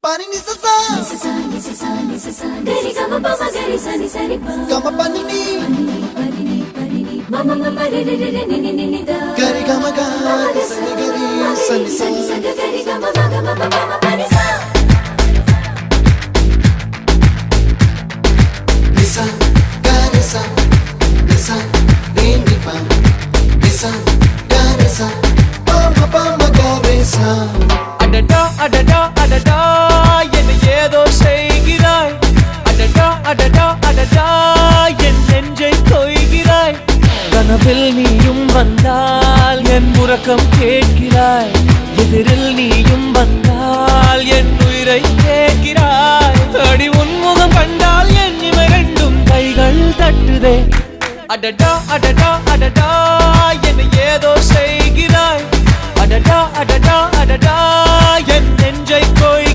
Pani ni sa sa gari ga ma pa ma gari sa ni sa ri pa ga ma pa ni ma ma ma ma re re re ni ni ni da gari ga ma ga sa ni gari sa ni sa gari ga ma ga ma pa ma pa ni sa ni sa gari sa re ni pa ni sa gari sa pa ma gari sa adada adada adada என்ன ஏதோ செய்கிறாய் adada adada adada என் நெஞ்சை கொய்கிறாய் கனவில் நீயும் வந்தால் என் உறக்கம் கேட்கிறாய் எதிரில் நீயும் வந்தால் என் உயிரை கேட்கிறாய் அடி உன்முகம் கண்டால் என் இமை ரெண்டும் கைகள் தட்டுதே adada adada adada என்ன ஏதோ செய்கிறாய் adada adada adada என் நெஞ்சை கொய்